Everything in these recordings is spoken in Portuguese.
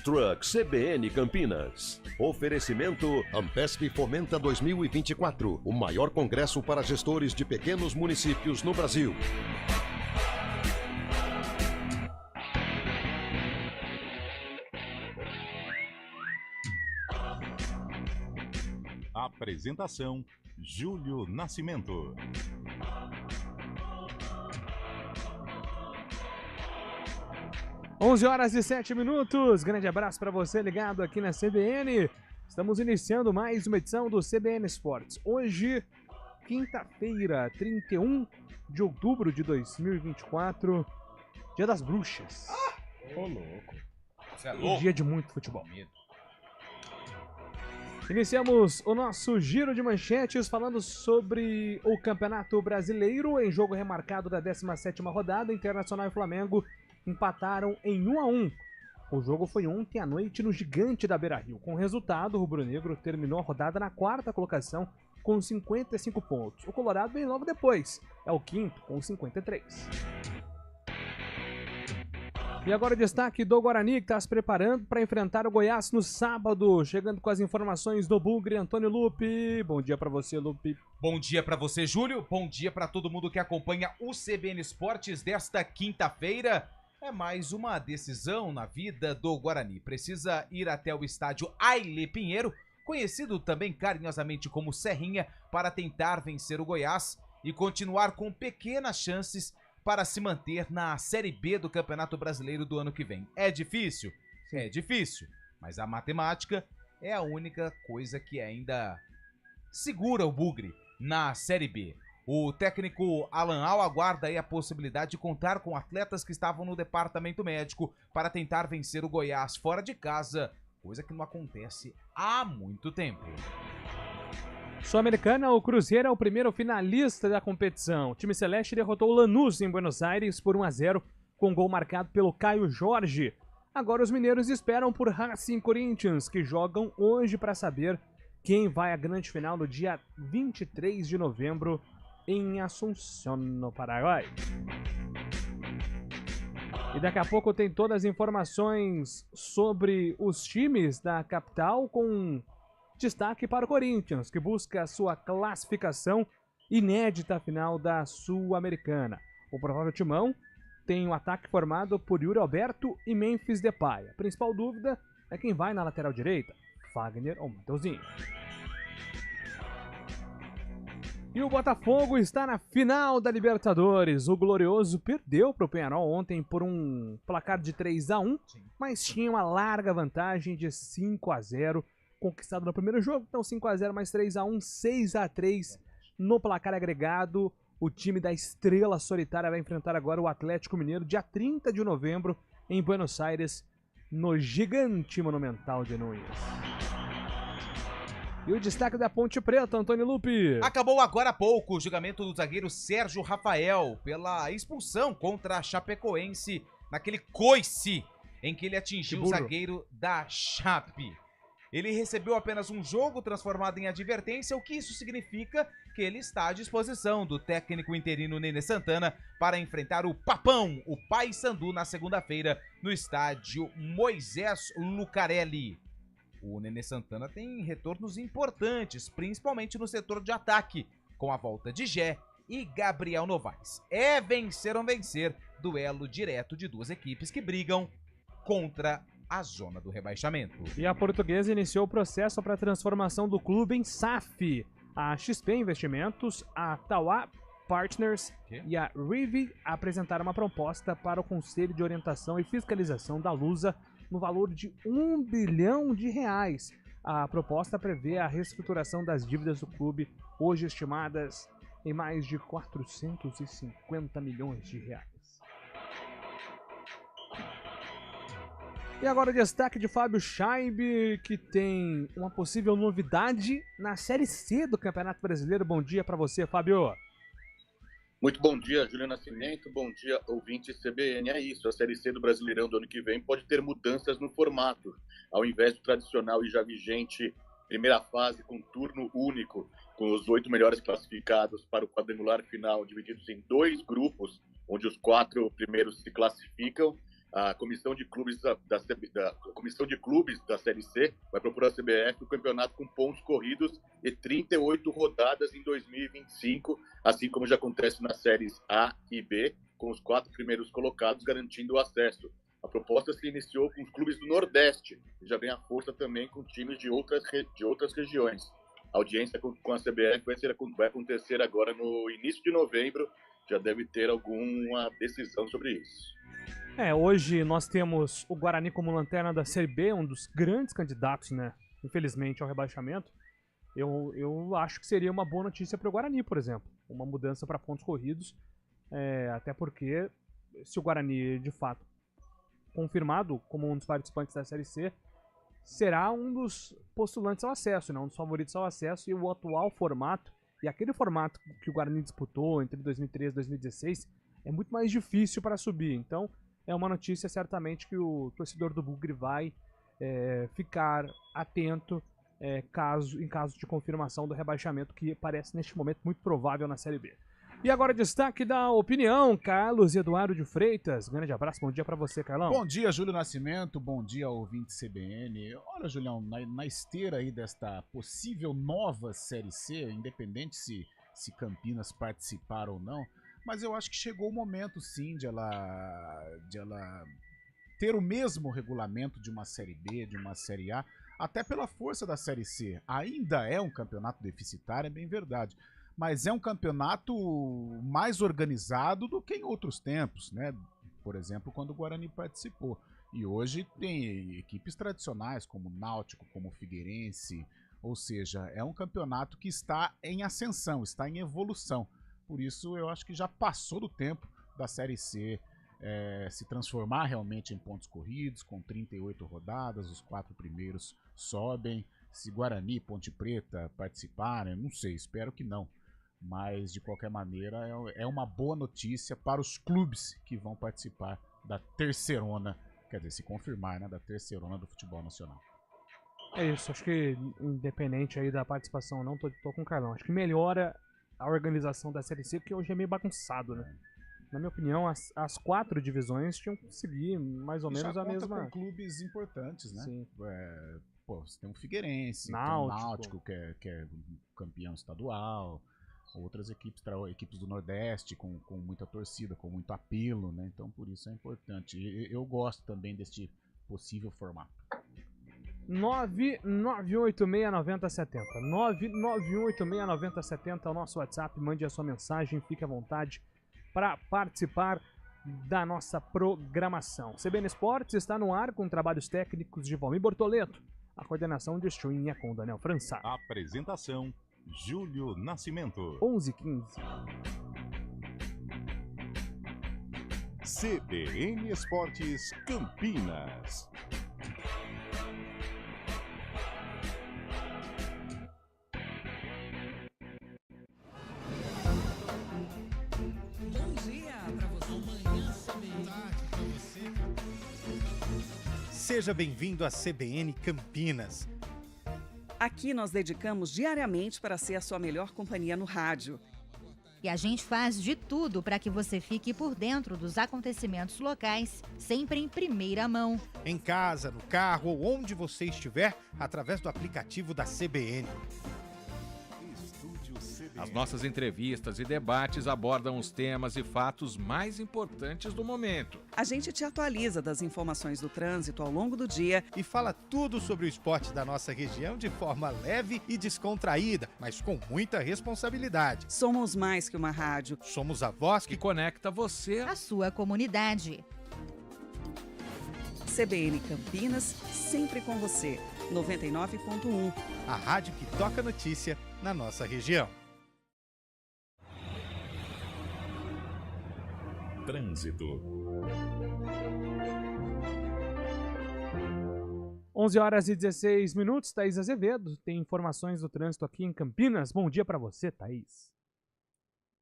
Truck CBN Campinas. Oferecimento Ampesp Fomenta 2024, o maior congresso para gestores de pequenos municípios no Brasil. Apresentação: Júlio Nascimento. Onze horas e 7 minutos. Grande abraço para você ligado aqui na CBN. Estamos iniciando mais uma edição do CBN Esportes. Hoje, quinta-feira, 31 de outubro de 2024, Dia das Bruxas. Ô, louco. Você é Um louco? dia de muito futebol. Iniciamos o nosso giro de manchetes falando sobre o Campeonato Brasileiro. Em jogo remarcado da 17ª rodada, Internacional e Flamengo empataram em 1-1. O jogo foi ontem à noite no Gigante da Beira-Rio. Com o resultado, o rubro-negro terminou a rodada na 4ª colocação com 55 pontos. O Colorado vem logo depois, é o 5º com 53. E agora o destaque do Guarani, que está se preparando para enfrentar o Goiás no sábado. Chegando com as informações do Bugre, Antônio Lupe. Bom dia para você, Lupe. Bom dia para você, Júlio. Bom dia para todo mundo que acompanha o CBN Esportes desta quinta-feira. É mais uma decisão na vida do Guarani. Precisa ir até o estádio Ailê Pinheiro, conhecido também carinhosamente como Serrinha, para tentar vencer o Goiás e continuar com pequenas chances para se manter na Série B do Campeonato Brasileiro do ano que vem. É difícil? É difícil, mas a matemática é a única coisa que ainda segura o Bugre na Série B. O técnico Alan Al aguarda aí a possibilidade de contar com atletas que estavam no departamento médico para tentar vencer o Goiás fora de casa, coisa que não acontece há muito tempo. Sul-Americana, o Cruzeiro é o primeiro finalista da competição. O time celeste derrotou o Lanús em Buenos Aires por 1-0, com gol marcado pelo Caio Jorge. Agora os mineiros esperam por Racing e Corinthians, que jogam hoje para saber quem vai à grande final no dia 23 de novembro em Assunção, no Paraguai. E daqui a pouco tem todas as informações sobre os times da capital, com destaque para o Corinthians, que busca a sua classificação inédita à final da Sul-Americana. O provável timão tem um ataque formado por Yuri Alberto e Memphis Depay. A principal dúvida é quem vai na lateral direita, Fagner ou Mateuzinho. E o Botafogo está na final da Libertadores. O Glorioso perdeu para o Peñarol ontem por um placar de 3-1, mas tinha uma larga vantagem de 5-0, conquistado no primeiro jogo. Então 5-0 mais 3-1, 6-3 no placar agregado. O time da Estrela Solitária vai enfrentar agora o Atlético Mineiro dia 30 de novembro em Buenos Aires, no Gigante Monumental de Núñez. E o destaque da Ponte Preta, Antônio Lupe. Acabou agora há pouco o julgamento do zagueiro Sérgio Rafael pela expulsão contra a Chapecoense naquele coice em que ele atingiu o zagueiro da Chape. Ele recebeu apenas um jogo transformado em advertência, o que isso significa? Que ele está à disposição do técnico interino Nenê Santana para enfrentar o Papão, o Paysandu, na segunda-feira no estádio Moisés Lucarelli. O Nenê Santana tem retornos importantes, principalmente no setor de ataque, com a volta de Gé e Gabriel Novaes. É vencer ou vencer, duelo direto de duas equipes que brigam contra a zona do rebaixamento. E a Portuguesa iniciou o processo para a transformação do clube em SAF. A XP Investimentos, a Tauá Partners e a Rivi apresentaram uma proposta para o Conselho de Orientação e Fiscalização da Lusa no valor de R$1 bilhão. A proposta prevê a reestruturação das dívidas do clube, hoje estimadas em mais de R$450 milhões. E agora o destaque de Fábio Scheibe, que tem uma possível novidade na Série C do Campeonato Brasileiro. Bom dia para você, Fábio. Muito bom dia, Júlio Nascimento. Bom dia, ouvinte CBN. É isso, a Série C do Brasileirão do ano que vem pode ter mudanças no formato. Ao invés do tradicional e já vigente primeira fase com turno único, com os 8 melhores classificados para o quadrangular final, divididos em 2 grupos, onde os 4 primeiros se classificam, A comissão de clubes da comissão de clubes da Série C vai propor à CBF o campeonato com pontos corridos e 38 rodadas em 2025, assim como já acontece nas séries A e B, com os 4 primeiros colocados garantindo o acesso. A proposta se iniciou com os clubes do Nordeste e já ganha força também com times de outras regiões. A audiência com a CBF vai acontecer agora no início de novembro, já deve ter alguma decisão sobre isso. Hoje nós temos o Guarani como lanterna da Série B, um dos grandes candidatos, né, infelizmente, ao rebaixamento. Eu acho que seria uma boa notícia para o Guarani, por exemplo, uma mudança para pontos corridos, até porque se o Guarani, de fato, confirmado como um dos participantes da Série C, será um dos postulantes ao acesso, né, um dos favoritos ao acesso, e o atual formato, e aquele formato que o Guarani disputou entre 2013 e 2016, é muito mais difícil para subir, então é uma notícia certamente que o torcedor do Bugre vai ficar atento em caso de confirmação do rebaixamento, que parece neste momento muito provável na Série B. E agora destaque da opinião, Carlos Eduardo de Freitas. Grande abraço, bom dia pra você, Carlão. Bom dia, Júlio Nascimento, bom dia, ouvinte CBN. Olha, Julião, na esteira aí desta possível nova Série C, independente se Campinas participar ou não, mas eu acho que chegou o momento, sim, de ela ter o mesmo regulamento de uma Série B, de uma Série A, até pela força da Série C. Ainda é um campeonato deficitário, é bem verdade, mas é um campeonato mais organizado do que em outros tempos, né? Por exemplo, quando o Guarani participou. E hoje tem equipes tradicionais como o Náutico, como o Figueirense, ou seja, é um campeonato que está em ascensão, está em evolução. Por isso eu acho que já passou do tempo da Série C se transformar realmente em pontos corridos, com 38 rodadas, os 4 primeiros sobem. Se Guarani e Ponte Preta participarem, não sei, espero que não. Mas, de qualquer maneira, é uma boa notícia para os clubes que vão participar da terceirona, quer dizer, se confirmar, né, da terceirona do futebol nacional. É isso, acho que independente aí da participação ou não, tô com o Carlão. Acho que melhora a organização da Série C, que hoje é meio bagunçado, né? Na minha opinião, as 4 divisões tinham que seguir mais ou menos a mesma... com clubes importantes, né? Sim. Você tem o Figueirense, Náutico. tem o Náutico, que é campeão estadual, outras equipes do Nordeste com muita torcida, com muito apelo, né? Então por isso é importante. Eu gosto também deste possível formato. 991869070. 991869070 é o nosso WhatsApp. Mande a sua mensagem, fique à vontade para participar da nossa programação. CBN Esportes está no ar com trabalhos técnicos de Valmir Bortoleto. A coordenação de streaming é com Daniel França. Apresentação: Júlio Nascimento. 11h15. CBN Esportes Campinas. Seja bem-vindo à CBN Campinas. Aqui nós dedicamos diariamente para ser a sua melhor companhia no rádio. E a gente faz de tudo para que você fique por dentro dos acontecimentos locais, sempre em primeira mão. Em casa, no carro ou onde você estiver, através do aplicativo da CBN. As nossas entrevistas e debates abordam os temas e fatos mais importantes do momento. A gente te atualiza das informações do trânsito ao longo do dia e fala tudo sobre o esporte da nossa região de forma leve e descontraída, mas com muita responsabilidade. Somos mais que uma rádio. Somos a voz que conecta você à sua comunidade. CBN Campinas, sempre com você. 99.1. A rádio que toca notícia na nossa região. Trânsito. 11h16. Thaís Azevedo tem informações do trânsito aqui em Campinas. Bom dia para você, Thaís.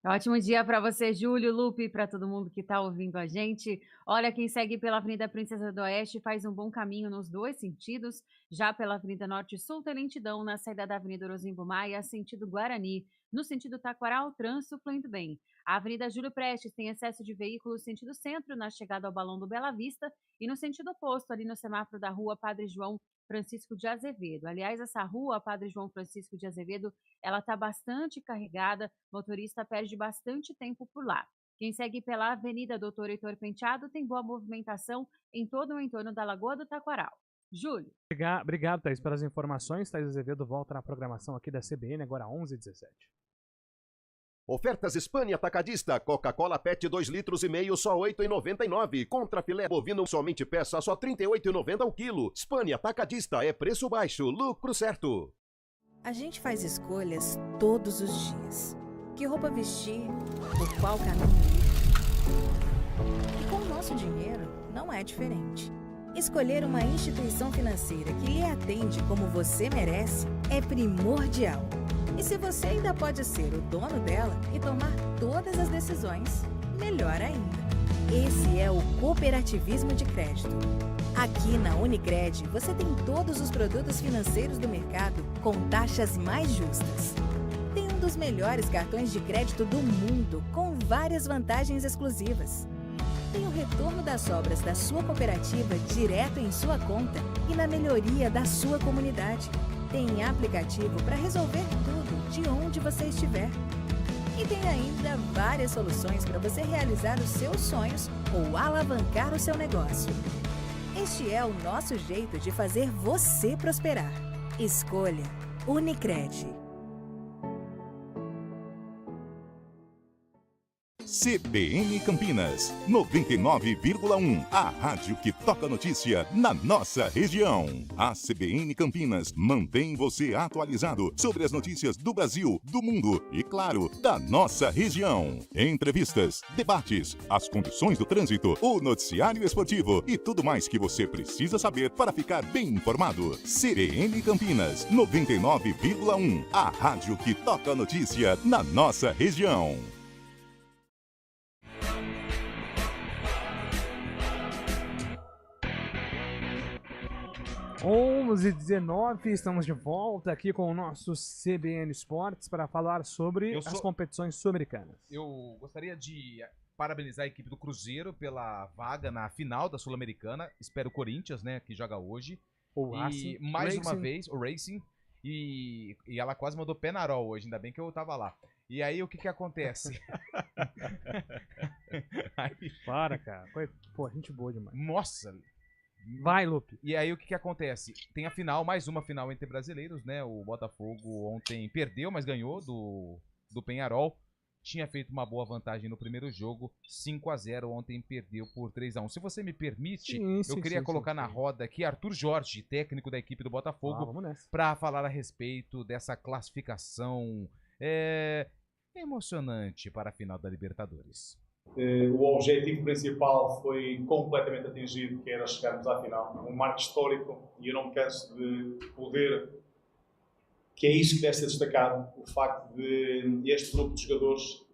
Ótimo dia para você, Júlio, Lupe, e para todo mundo que está ouvindo a gente. Olha, quem segue pela Avenida Princesa do Oeste faz um bom caminho nos 2 sentidos. Já pela Avenida Norte Sul tem lentidão na saída da Avenida Orozimbo Maia, sentido Guarani. No sentido Taquaral, trânsito fluindo bem. A Avenida Júlio Prestes tem excesso de veículos sentido centro na chegada ao Balão do Bela Vista e no sentido oposto, ali no semáforo da Rua Padre João Francisco de Azevedo. Aliás, essa rua, Padre João Francisco de Azevedo, ela está bastante carregada, motorista perde bastante tempo por lá. Quem segue pela Avenida Doutor Heitor Penteado tem boa movimentação em todo o entorno da Lagoa do Taquaral. Júlio. Obrigado, Thaís, pelas informações. Thaís Azevedo volta na programação aqui da CBN, agora 11h17. Ofertas Hispânia Atacadista. Coca-Cola PET 2,5 litros só R$ 8,99. Contra filé bovino somente peça só R$ 38,90 o quilo. Hispânia Atacadista é preço baixo, lucro certo. A gente faz escolhas todos os dias. Que roupa vestir, por qual caminho ir. E com o nosso dinheiro não é diferente. Escolher uma instituição financeira que lhe atende como você merece é primordial. E se você ainda pode ser o dono dela e tomar todas as decisões, melhor ainda. Esse é o cooperativismo de crédito. Aqui na Unicred, você tem todos os produtos financeiros do mercado com taxas mais justas. Tem um dos melhores cartões de crédito do mundo, com várias vantagens exclusivas. Tem o retorno das sobras da sua cooperativa direto em sua conta e na melhoria da sua comunidade. Tem aplicativo para resolver tudo de onde você estiver. E tem ainda várias soluções para você realizar os seus sonhos ou alavancar o seu negócio. Este é o nosso jeito de fazer você prosperar. Escolha Unicred. CBN Campinas, 99,1. A rádio que toca notícia na nossa região. A CBN Campinas mantém você atualizado sobre as notícias do Brasil, do mundo e, claro, da nossa região. Entrevistas, debates, as condições do trânsito, o noticiário esportivo e tudo mais que você precisa saber para ficar bem informado. CBN Campinas, 99,1. A rádio que toca notícia na nossa região. 11h19, estamos de volta aqui com o nosso CBN Esportes para falar sobre as competições sul-americanas. Eu gostaria de parabenizar a equipe do Cruzeiro pela vaga na final da Sul-Americana. Espero o Corinthians, né, que joga hoje. O Racing. E mais uma vez, o Racing. E ela quase mandou Penarol hoje, ainda bem que eu tava lá. E aí, o que que acontece? Aí... Para, cara. Pô, gente boa demais. Nossa! Vai, Lupe. E aí, o que que acontece? Tem a final, mais uma final entre brasileiros, né? O Botafogo ontem perdeu, mas ganhou do Penharol. Tinha feito uma boa vantagem no primeiro jogo, 5-0, ontem perdeu por 3-1. Se você me permite, eu queria colocar na roda aqui Arthur Jorge, técnico da equipe do Botafogo, para falar a respeito dessa classificação emocionante para a final da Libertadores. O objetivo principal foi completamente atingido, que era chegarmos à final. Um marco histórico, e eu não me canso de poder, que é isso que deve ser destacado, o facto de este grupo de jogadores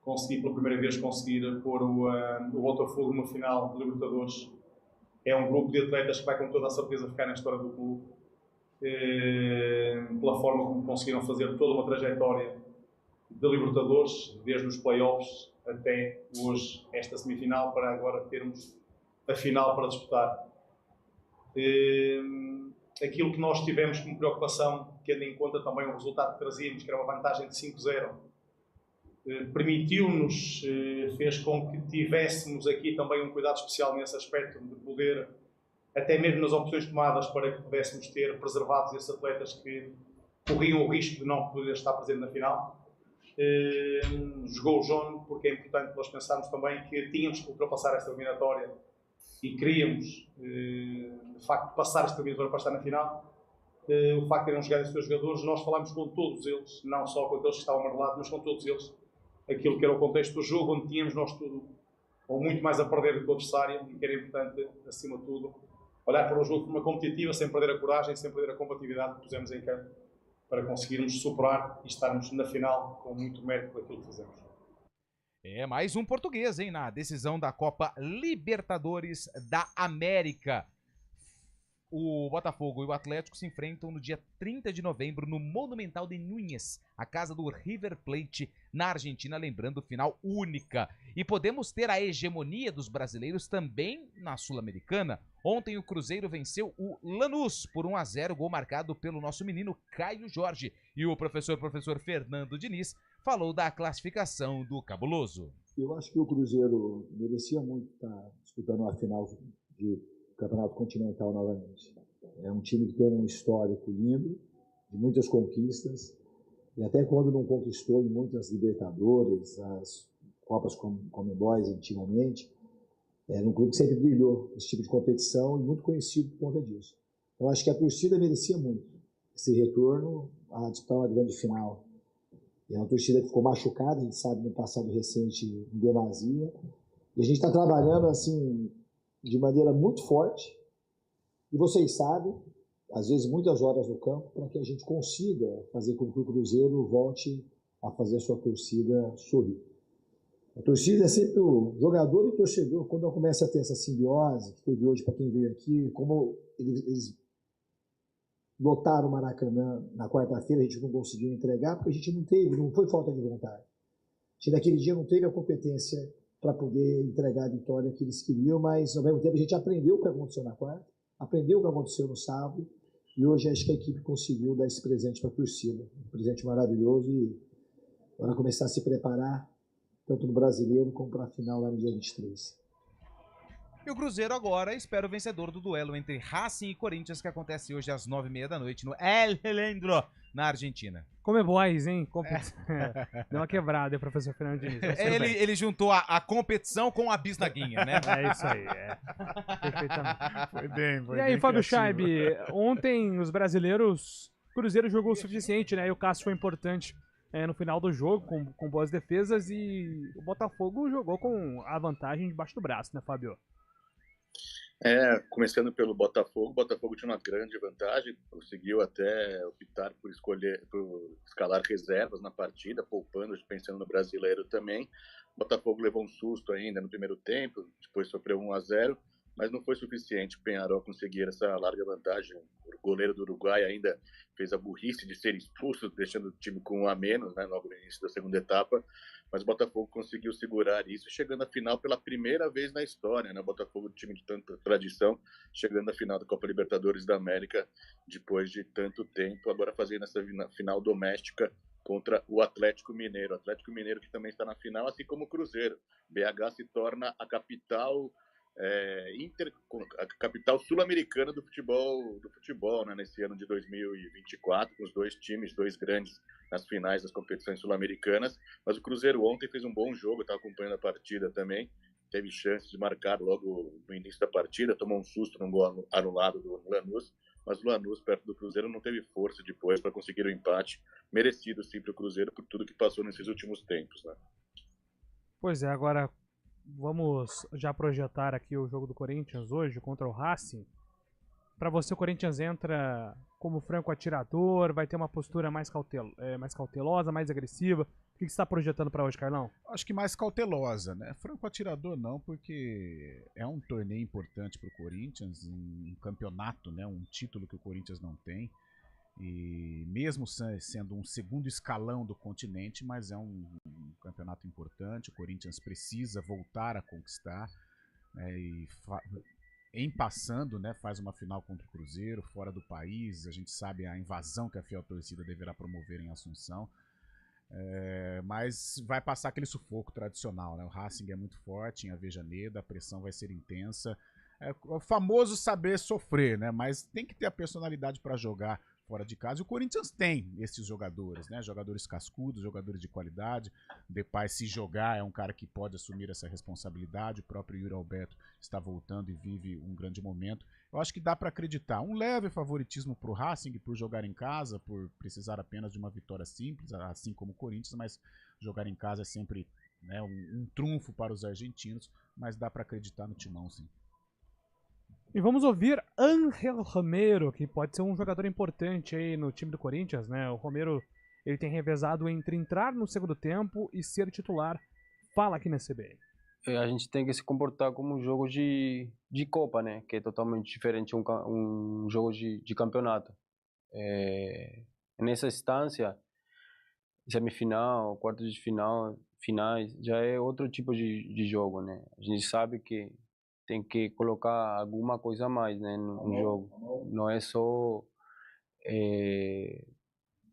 conseguir pela primeira vez pôr o Botafogo no final de Libertadores. É um grupo de atletas que vai com toda a certeza ficar na história do clube, pela forma como conseguiram fazer toda uma trajetória de Libertadores, desde os playoffs até hoje, esta semifinal, para agora termos a final para disputar. Aquilo que nós tivemos como preocupação, tendo em conta também o resultado que trazíamos, que era uma vantagem de 5-0, permitiu-nos, fez com que tivéssemos aqui também um cuidado especial nesse aspecto, de poder, até mesmo nas opções tomadas, para que pudéssemos ter preservados esses atletas que corriam o risco de não poder estar presente na final. Jogou o João, porque é importante nós pensarmos também que tínhamos que ultrapassar esta eliminatória e queríamos, de facto, passar esta eliminatória para estar na final. O facto de terem jogado estes dois jogadores, nós falámos com todos eles, não só com aqueles que estavam amarelados, mas com todos eles, aquilo que era o contexto do jogo, onde tínhamos nós tudo, ou muito mais a perder do que o adversário, e que era importante, acima de tudo, olhar para o jogo de forma competitiva, sem perder a coragem, sem perder a combatividade que pusemos em campo, para conseguirmos superar e estarmos na final com muito mérito daquilo que fizemos. É mais um português, hein, na decisão da Copa Libertadores da América. O Botafogo e o Atlético se enfrentam no dia 30 de novembro no Monumental de Núñez, a casa do River Plate, na Argentina, lembrando, final única. E podemos ter a hegemonia dos brasileiros também na Sul-Americana. Ontem o Cruzeiro venceu o Lanús por 1-0, gol marcado pelo nosso menino Caio Jorge. E o professor Fernando Diniz falou da classificação do Cabuloso. Eu acho que o Cruzeiro merecia muito estar disputando uma final de Campeonato Continental novamente. É um time que tem um histórico lindo, de muitas conquistas, e até quando não conquistou em muitas Libertadores, as Copas Comebol antigamente, era um clube que sempre brilhou nesse tipo de competição e muito conhecido por conta disso. Eu acho que a torcida merecia muito esse retorno a disputar uma grande final. É uma torcida que ficou machucada, a gente sabe, no passado recente, em demasia, e a gente está trabalhando assim de maneira muito forte, e vocês sabem, às vezes muitas horas no campo, para que a gente consiga fazer com que o Cruzeiro volte a fazer a sua torcida sorrir. A torcida é sempre o jogador e o torcedor, quando começa a ter essa simbiose, que teve hoje para quem veio aqui, como eles lotaram o Maracanã na quarta-feira, a gente não conseguiu entregar, porque a gente não foi falta de vontade. A gente naquele dia não teve a competência para poder entregar a vitória que eles queriam, mas ao mesmo tempo a gente aprendeu o que aconteceu na quarta, aprendeu o que aconteceu no sábado, e hoje acho que a equipe conseguiu dar esse presente para a torcida, um presente maravilhoso, e agora começar a se preparar, tanto no Brasileiro como para a final lá no dia 23. E o Cruzeiro agora espera o vencedor do duelo entre Racing e Corinthians, que acontece hoje às 9h30 da noite no El Helendro, na Argentina. Comeboys, hein? Deu uma quebrada, professor Fernando Diniz. Ele juntou a competição com a bisnaguinha, né? É isso aí, perfeitamente. Foi bem, e aí, Fábio Scheib, ontem os brasileiros, o Cruzeiro jogou o suficiente, né? E o Cássio foi importante no final do jogo, com boas defesas, e o Botafogo jogou com a vantagem debaixo do braço, né, Fábio? Começando pelo Botafogo, o Botafogo tinha uma grande vantagem, conseguiu até optar por escalar reservas na partida, poupando, pensando no brasileiro também. O Botafogo levou um susto ainda no primeiro tempo, depois sofreu 1-0, mas não foi suficiente. O Peñarol conseguir essa larga vantagem. O goleiro do Uruguai ainda fez a burrice de ser expulso, deixando o time com 1 a menos, né, logo no início da segunda etapa. Mas o Botafogo conseguiu segurar isso, chegando à final pela primeira vez na história, né? O Botafogo, time de tanta tradição, chegando à final da Copa Libertadores da América depois de tanto tempo, agora fazendo essa final doméstica contra o Atlético Mineiro. O Atlético Mineiro que também está na final, assim como o Cruzeiro. BH se torna a capital a capital sul-americana do futebol, né, nesse ano de 2024, com os dois times, dois grandes nas finais das competições sul-americanas. Mas o Cruzeiro ontem fez um bom jogo, estava acompanhando a partida também, teve chance de marcar logo no início da partida, tomou um susto no gol anulado do Lanús, mas o Lanús, perto do Cruzeiro, não teve força depois para conseguir o empate, merecido sim para o Cruzeiro por tudo que passou nesses últimos tempos, né? Pois é, agora vamos já projetar aqui o jogo do Corinthians hoje contra o Racing. Para você, o Corinthians entra como franco atirador, vai ter uma postura mais cautelosa, mais agressiva. O que você está projetando para hoje, Carlão? Acho que mais cautelosa, né? Franco atirador não, porque é um torneio importante para o Corinthians, um campeonato, né? Um título que o Corinthians não tem. E mesmo sendo um segundo escalão do continente, mas é um campeonato importante, o Corinthians precisa voltar a conquistar, né, e em passando, né, faz uma final contra o Cruzeiro, fora do país, a gente sabe a invasão que a fiel torcida deverá promover em Assunção, mas vai passar aquele sufoco tradicional, né? O Racing é muito forte em Avejaneda, a pressão vai ser intensa, é o famoso saber sofrer, né, mas tem que ter a personalidade para jogar fora de casa. E o Corinthians tem esses jogadores, né? Jogadores cascudos, jogadores de qualidade. Depay, se jogar, é um cara que pode assumir essa responsabilidade. O próprio Yuri Alberto está voltando e vive um grande momento. Eu acho que dá para acreditar. Um leve favoritismo para o Racing por jogar em casa, por precisar apenas de uma vitória simples, assim como o Corinthians, mas jogar em casa é sempre, né, um trunfo para os argentinos, mas dá para acreditar no timão, sim. E vamos ouvir Ángel Romero, que pode ser um jogador importante aí no time do Corinthians, né? O Romero, ele tem revezado entre entrar no segundo tempo e ser titular. Fala aqui na CBN. a gente tem que se comportar como um jogo de Copa, né? Que é totalmente diferente um jogo de campeonato. Nessa instância, semifinal, quartos de final, finais, já é outro tipo de jogo, né? A gente sabe que tem que colocar alguma coisa a mais, né, no jogo. Não é só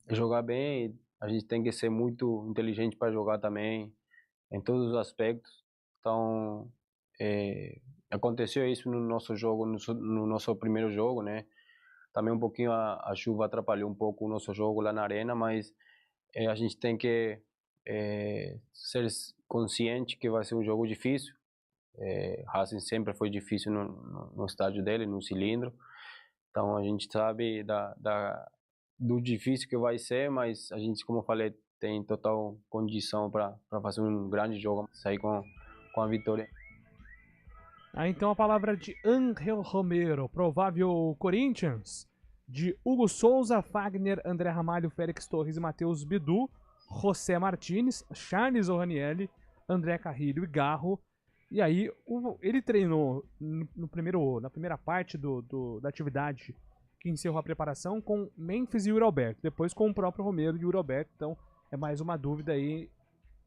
jogar bem, a gente tem que ser muito inteligente para jogar também, em todos os aspectos. Então, aconteceu isso no nosso jogo, no nosso primeiro jogo, né? Também um pouquinho a chuva atrapalhou um pouco o nosso jogo lá na arena, mas a gente tem que ser consciente que vai ser um jogo difícil. Racing sempre foi difícil no estádio dele, no cilindro. Então a gente sabe do difícil que vai ser, mas a gente, como eu falei, tem total condição para fazer um grande jogo, sair com a vitória. Então a palavra de Ángel Romero, provável Corinthians, de Hugo Souza, Fagner, André Ramalho, Félix Torres e Matheus Bidu, José Martínez, Charles Oranielli, André Carrilho e Garro. E aí ele treinou na primeira parte da atividade que encerrou a preparação com Memphis e Yuri Alberto, depois com o próprio Romero e Yuri Alberto. Então é mais uma dúvida aí,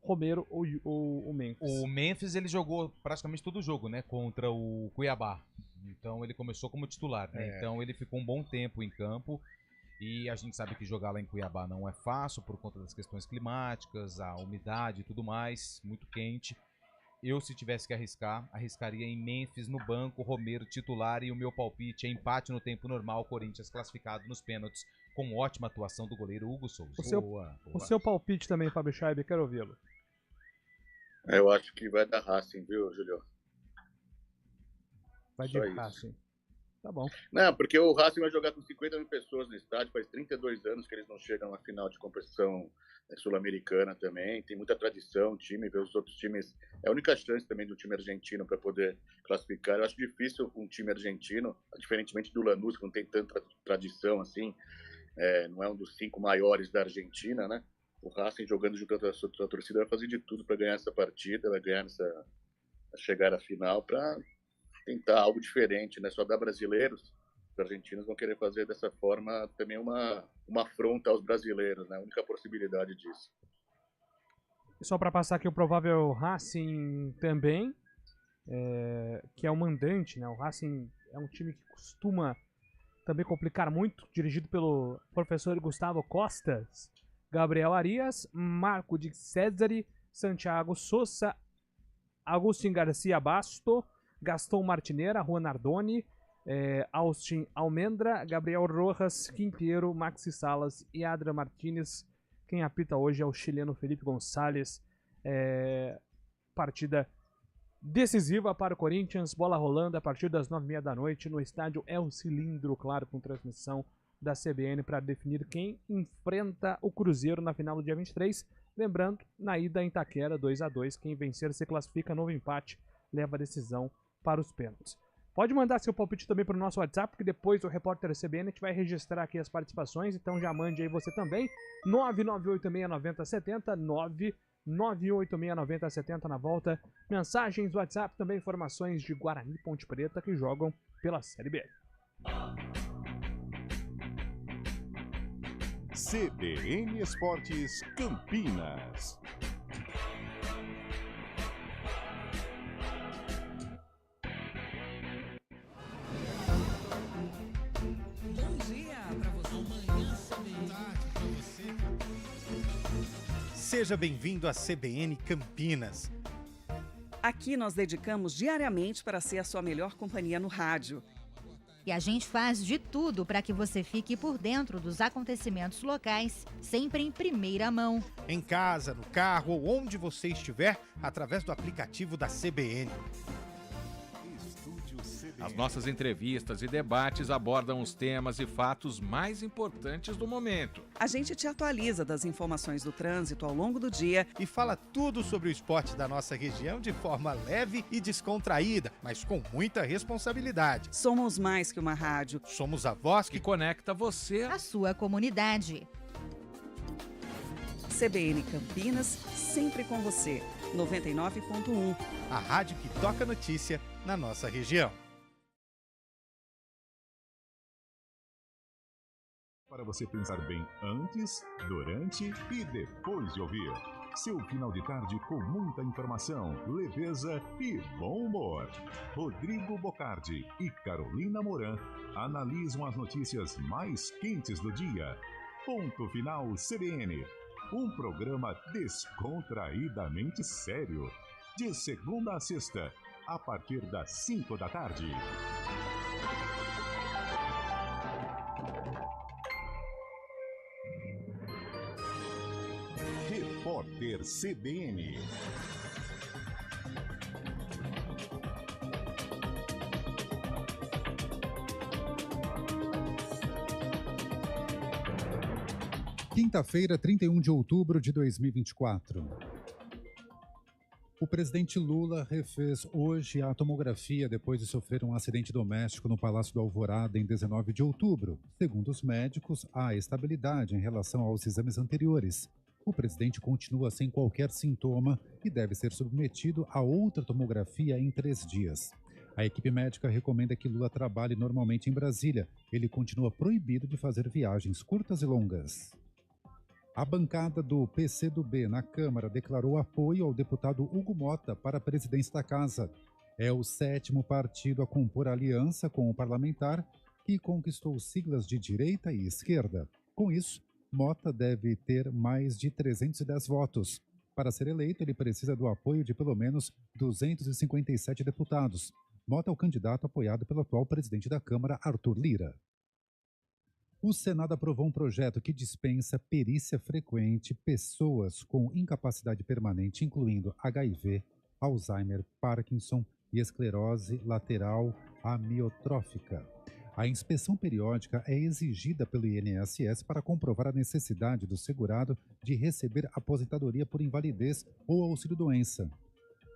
Romero ou o Memphis. O Memphis, ele jogou praticamente todo o jogo, né, contra o Cuiabá. Então ele começou como titular, né? Então ele ficou um bom tempo em campo. E a gente sabe que jogar lá em Cuiabá não é fácil por conta das questões climáticas, a umidade e tudo mais, muito quente. Eu, se tivesse que arriscaria em Memphis no banco, Romero titular, e o meu palpite é empate no tempo normal, Corinthians classificado nos pênaltis, com ótima atuação do goleiro Hugo Souza. O seu palpite também, Fábio Scheibe, quero ouvi-lo. Eu acho que vai dar Racing, viu, Julio? Vai de Racing. Tá bom. Não, porque o Racing vai jogar com 50 mil pessoas no estádio, faz 32 anos que eles não chegam na final de competição sul-americana também, tem muita tradição, o time, ver os outros times, é a única chance também do time argentino para poder classificar. Eu acho difícil um time argentino, diferentemente do Lanús, que não tem tanta tradição assim, não é um dos 5 maiores da Argentina, né? O Racing jogando junto com a sua torcida vai fazer de tudo para ganhar essa partida, vai ganhar chegar à final para tentar algo diferente, né? Só dar brasileiros, os argentinos vão querer fazer dessa forma também uma afronta aos brasileiros, né? A única possibilidade disso. Só para passar aqui o provável Racing também, que é o mandante, né? O Racing é um time que costuma também complicar muito, dirigido pelo professor Gustavo Costas, Gabriel Arias, Marco de Cesare, Santiago Sousa, Agustin Garcia Basto, Gaston Martinera, Juan Nardoni, Austin Almendra, Gabriel Rojas, Quinteiro, Maxi Salas e Adrian Martinez. Quem apita hoje é o chileno Felipe Gonçalves. Partida decisiva para o Corinthians, bola rolando a partir das 9h30 da noite no estádio El Cilindro, claro, com transmissão da CBN para definir quem enfrenta o Cruzeiro na final do dia 23. Lembrando, na ida em Itaquera, 2-2, quem vencer se classifica, novo empate, leva a decisão para os pênaltis. Pode mandar seu palpite também para o nosso WhatsApp, que depois o repórter CBN a gente vai registrar aqui as participações, então já mande aí você também, 998869070, 998869070 na volta, mensagens, WhatsApp, também informações de Guarani e Ponte Preta que jogam pela Série B. CBN Esportes Campinas. Seja bem-vindo à CBN Campinas. Aqui nós dedicamos diariamente para ser a sua melhor companhia no rádio. E a gente faz de tudo para que você fique por dentro dos acontecimentos locais, sempre em primeira mão. Em casa, no carro ou onde você estiver, através do aplicativo da CBN. As nossas entrevistas e debates abordam os temas e fatos mais importantes do momento. A gente te atualiza das informações do trânsito ao longo do dia e fala tudo sobre o esporte da nossa região de forma leve e descontraída, mas com muita responsabilidade. Somos mais que uma rádio. Somos a voz que conecta você à sua comunidade. CBN Campinas, sempre com você. 99.1. A rádio que toca notícia na nossa região. Para você pensar bem antes, durante e depois de ouvir. Seu final de tarde com muita informação, leveza e bom humor. Rodrigo Bocardi e Carolina Moran analisam as notícias mais quentes do dia. Ponto Final CBN. Um programa descontraídamente sério. De segunda a sexta, a partir das 5 da tarde. Repórter CBN. Quinta-feira, 31 de outubro de 2024. O presidente Lula refez hoje a tomografia depois de sofrer um acidente doméstico no Palácio do Alvorada em 19 de outubro. Segundo os médicos, há estabilidade em relação aos exames anteriores. O presidente continua sem qualquer sintoma e deve ser submetido a outra tomografia em 3 dias. A equipe médica recomenda que Lula trabalhe normalmente em Brasília. Ele continua proibido de fazer viagens curtas e longas. A bancada do PCdoB na Câmara declarou apoio ao deputado Hugo Mota para a presidência da Casa. É o 7º partido a compor aliança com o parlamentar, que conquistou siglas de direita e esquerda. Com isso, Mota deve ter mais de 310 votos. Para ser eleito, ele precisa do apoio de pelo menos 257 deputados. Mota é o candidato apoiado pelo atual presidente da Câmara, Arthur Lira. O Senado aprovou um projeto que dispensa perícia frequente pessoas com incapacidade permanente, incluindo HIV, Alzheimer, Parkinson e esclerose lateral amiotrófica. A inspeção periódica é exigida pelo INSS para comprovar a necessidade do segurado de receber aposentadoria por invalidez ou auxílio-doença.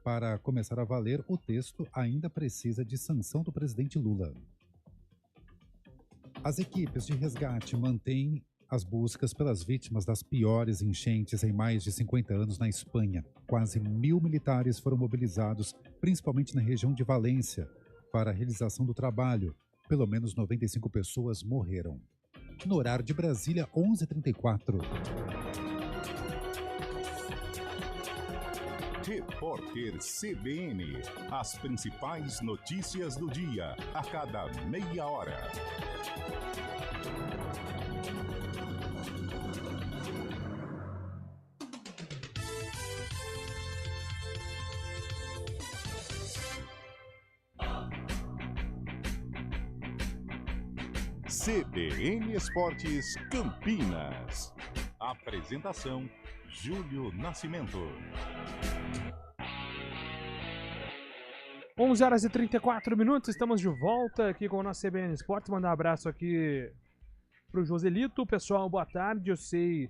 Para começar a valer, o texto ainda precisa de sanção do presidente Lula. As equipes de resgate mantêm as buscas pelas vítimas das piores enchentes em mais de 50 anos na Espanha. Quase 1.000 militares foram mobilizados, principalmente na região de Valência, para a realização do trabalho. Pelo menos 95 pessoas morreram. No horário de Brasília, 11h34. Repórter CBN. As principais notícias do dia, a cada meia hora. CBN Esportes Campinas. Apresentação: Júlio Nascimento. 11h34, estamos de volta aqui com o nosso CBN Esportes. Mandar um abraço aqui pro Joselito. Pessoal, boa tarde. Eu sei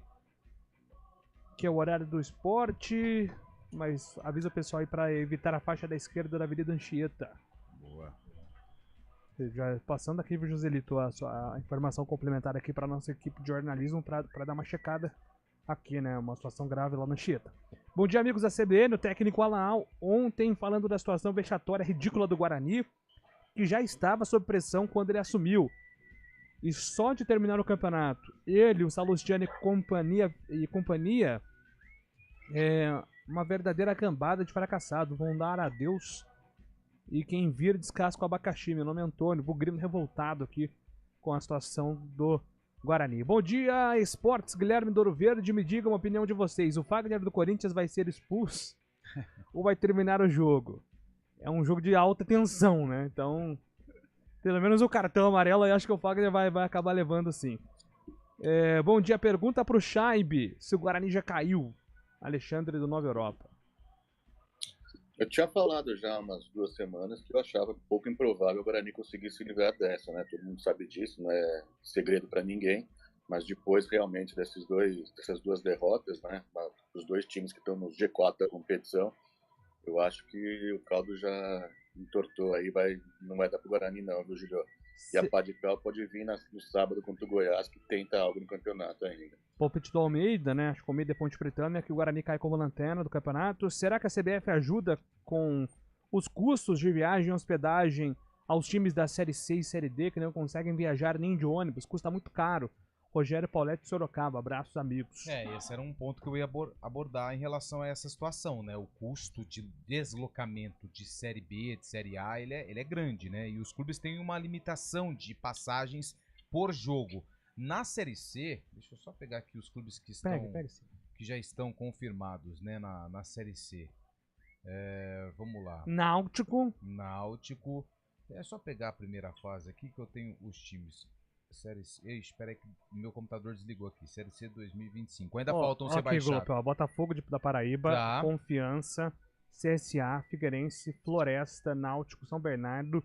que é o horário do esporte, mas avisa o pessoal aí para evitar a faixa da esquerda da Avenida Anchieta. Boa. Já passando aqui pro Joselito a informação complementar aqui para nossa equipe de jornalismo para dar uma checada aqui, né? Uma situação grave lá na Anchieta. Bom dia, amigos da CBN. O técnico Alan ontem falando da situação vexatória ridícula do Guarani, que já estava sob pressão quando ele assumiu. E só de terminar o campeonato, ele, o Salustiano e companhia é uma verdadeira cambada de fracassado. Vão dar adeus. E quem vira descasca o abacaxi. Meu nome é Antônio, bugrino revoltado aqui com a situação do Guarani. Bom dia, Esportes, Guilherme Douro Verde, me diga uma opinião de vocês. O Fagner do Corinthians vai ser expulso ou vai terminar o jogo? É um jogo de alta tensão, né? Então, pelo menos o cartão amarelo eu acho que o Fagner vai acabar levando sim. Bom dia, pergunta pro Chaibe se o Guarani já caiu. Alexandre do Nova Europa. Eu tinha falado já há umas 2 semanas que eu achava pouco improvável o Guarani conseguir se livrar dessa, né? Todo mundo sabe disso, não é segredo para ninguém, mas depois realmente dessas 2 derrotas, né? Os 2 times que estão no G4 da competição, eu acho que o caldo já entortou aí, não vai dar pro Guarani não, viu, Julio? E a Pá de Cal pode vir no sábado contra o Goiás, que tenta algo no campeonato ainda. Palpite do Almeida, né? Acho que o Almeida é Ponte Pretânia, que o Guarani cai como lanterna do campeonato. Será que a CBF ajuda com os custos de viagem e hospedagem aos times da Série C e Série D, que não conseguem viajar nem de ônibus? Custa muito caro. Rogério Paulette, Sorocaba. Abraços, amigos. Esse era um ponto que eu ia abordar em relação a essa situação, né? O custo de deslocamento de Série B, de Série A, ele é grande, né? E os clubes têm uma limitação de passagens por jogo. Na Série C, deixa eu só pegar aqui os clubes que estão que já estão confirmados, né, na Série C. Vamos lá. Náutico. É só pegar a primeira fase aqui que eu tenho os times. Série C. Espera aí que meu computador desligou aqui. Série C 2025. Ainda faltam ser baixados. Grupo, Botafogo da Paraíba, Tá. Confiança, CSA, Figueirense, Floresta, Náutico, São Bernardo,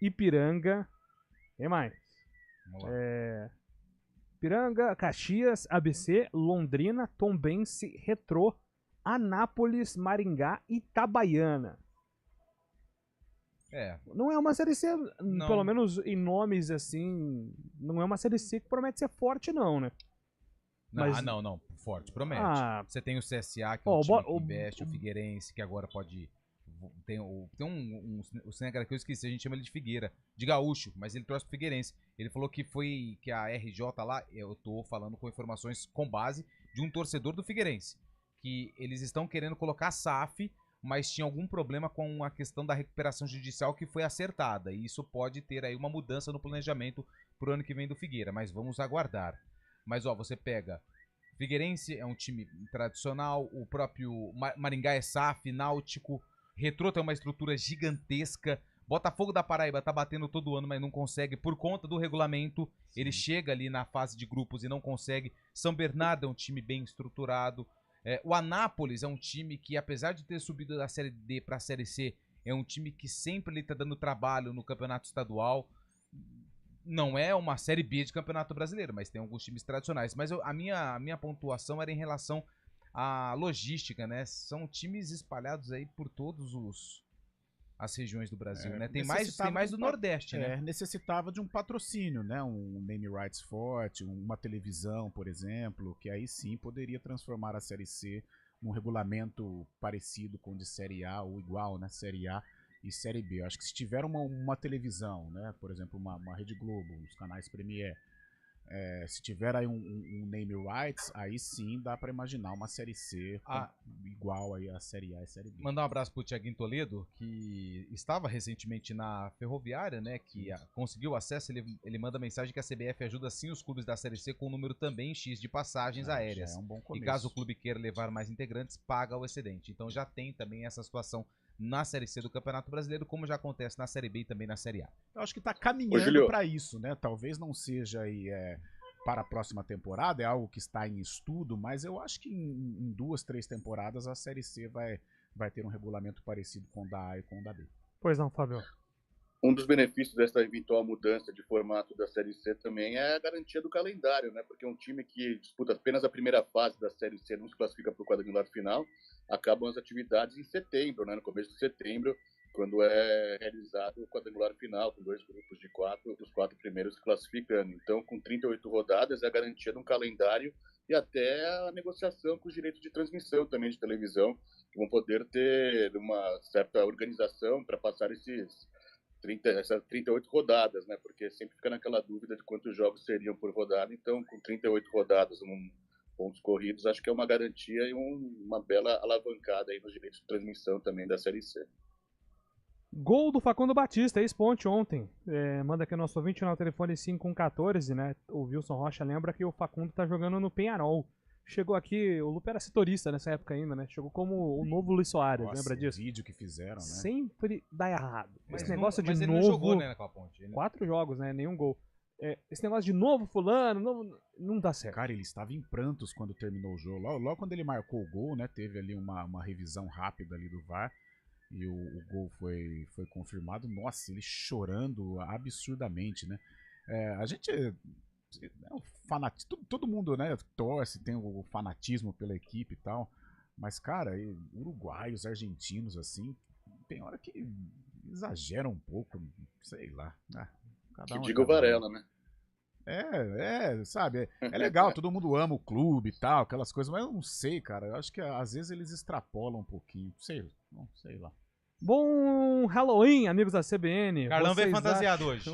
Ipiranga. Quem mais? Vamos lá. Ipiranga, Caxias, ABC, Londrina, Tombense, Retrô, Anápolis, Maringá e Itabaiana. Não é uma Série C, Não. pelo menos em nomes assim, não é uma Série C que promete ser forte não, né? Não. Forte, promete. Você tem o CSA, que é Ó, o time que o- investe, o Figueirense, que agora pode... Tem um Senegal que eu esqueci, a gente chama ele de Figueira, de Gaúcho, mas ele trouxe pro Figueirense. Ele falou que a RJ lá, eu tô falando com informações com base de um torcedor do Figueirense, que eles estão querendo colocar a SAF, mas tinha algum problema com a questão da recuperação judicial que foi acertada, e isso pode ter aí uma mudança no planejamento pro ano que vem do Figueira, mas vamos aguardar. Mas ó, você pega Figueirense, é um time tradicional, o próprio Maringá é SAF, Náutico, Retrô tem uma estrutura gigantesca, Botafogo da Paraíba tá batendo todo ano, mas não consegue por conta do regulamento. Ele chega ali na fase de grupos e não consegue. São Bernardo é um time bem estruturado. O Anápolis é um time que, apesar de ter subido da Série D para a Série C, é um time que sempre está dando trabalho no campeonato estadual. Não é uma Série B de campeonato brasileiro, mas tem alguns times tradicionais. Mas a minha pontuação era em relação à logística, né? São times espalhados aí por todos as regiões do Brasil, né? Tem mais do Nordeste, né? Necessitava de um patrocínio, né? Um name rights forte, uma televisão, por exemplo, que aí sim poderia transformar a Série C num regulamento parecido com o de Série A ou igual, né? Série A e Série B. Eu acho que se tiver uma televisão, né? Por exemplo, uma Rede Globo, os canais Premier, se tiver aí um name rights, aí sim dá pra imaginar uma Série C igual aí a Série A e Série B. Mandar um abraço pro Thiaguinho Toledo, que estava recentemente na Ferroviária, né, que conseguiu acesso. Ele manda mensagem que a CBF ajuda sim os clubes da Série C com um número também X de passagens aéreas. Já é um bom E começo. caso o clube queira levar mais integrantes, paga o excedente. Então já tem também essa situação na Série C do Campeonato Brasileiro, como já acontece na Série B e também na Série A. Eu acho que tá caminhando para isso, né? Talvez não seja aí para a próxima temporada, é algo que está em estudo, mas eu acho que em 2, 3 temporadas a Série C vai ter um regulamento parecido com o da A e com o da B. Pois não, Fábio. Um dos benefícios dessa eventual mudança de formato da Série C também é a garantia do calendário, né? Porque um time que disputa apenas a primeira fase da Série C não se classifica para o quadrangular final, acabam as atividades em setembro, né? No começo de setembro, quando é realizado o quadrangular final, com 2 grupos de 4, os 4 primeiros se classificando. Então, com 38 rodadas, é a garantia de um calendário e até a negociação com os direitos de transmissão também de televisão, que vão poder ter uma certa organização para passar essas 38 rodadas, né? Porque sempre fica naquela dúvida de quantos jogos seriam por rodada. Então, com 38 rodadas, pontos corridos, acho que é uma garantia e uma bela alavancada aí nos direitos de transmissão também da Série C. Gol do Facundo Batista, ex-ponte ontem. Manda aqui o nosso ouvinte no telefone 5114, né? O Wilson Rocha lembra que o Facundo tá jogando no Penharol. Chegou aqui, o Lupe era setorista nessa época ainda, né? Chegou como o novo Luiz Soares, Nossa, lembra disso? o vídeo que fizeram, né? Sempre dá errado. Mas Esse negócio de ele novo... não jogou, né, naquela ponte. 4 jogos, né? Nenhum gol. Esse negócio de novo fulano, não dá certo. Cara, ele estava em prantos quando terminou o jogo. Logo quando ele marcou o gol, né? Teve ali uma revisão rápida ali do VAR. E o gol foi confirmado. Nossa, ele chorando absurdamente, né? A gente... todo mundo, né, torce, tem o fanatismo pela equipe e tal. Mas, cara, uruguaios, argentinos, assim, tem hora que exageram um pouco, sei lá. Cada um que diga o Varela, né? Sabe? É legal, todo mundo ama o clube e tal, aquelas coisas, mas eu não sei, cara. Eu acho que às vezes eles extrapolam um pouquinho. Não sei lá. Bom Halloween, amigos da CBN. Carlão veio fantasiado hoje.